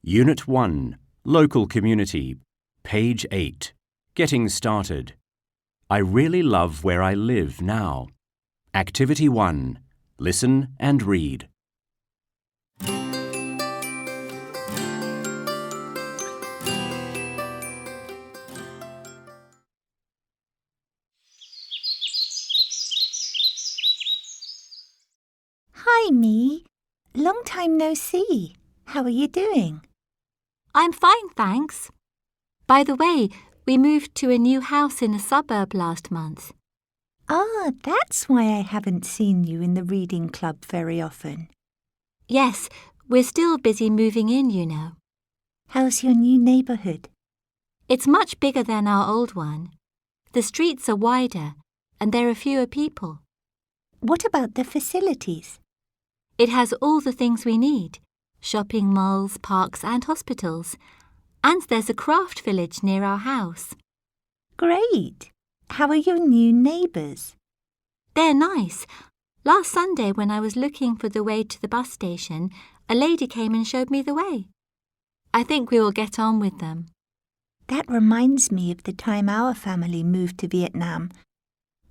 Unit 1, Local Community, page 8. Getting started. I really love where I live now. Activity 1. Listen and read. Hi, Me. Long time no see. How are you doing? I'm fine, thanks. By the way, we moved to a new house in a suburb last month. Ah, that's why I haven't seen you in the reading club very often. Yes, we're still busy moving in, you know. How's your new neighbourhood? It's much bigger than our old one. The streets are wider and there are fewer people. What about the facilities? It has all the things we need: shopping malls, parks and hospitals. And there's a craft village near our house. Great! How are your new neighbours? They're nice. Last Sunday when I was looking for the way to the bus station, a lady came and showed me the way. I think we will get on with them. That reminds me of the time our family moved to Vietnam.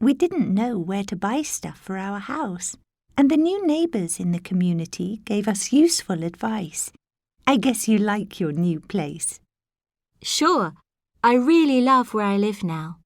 We didn't know where to buy stuff for our house, and the new neighbours in the community gave us useful advice. I guess you like your new place. Sure, I really love where I live now.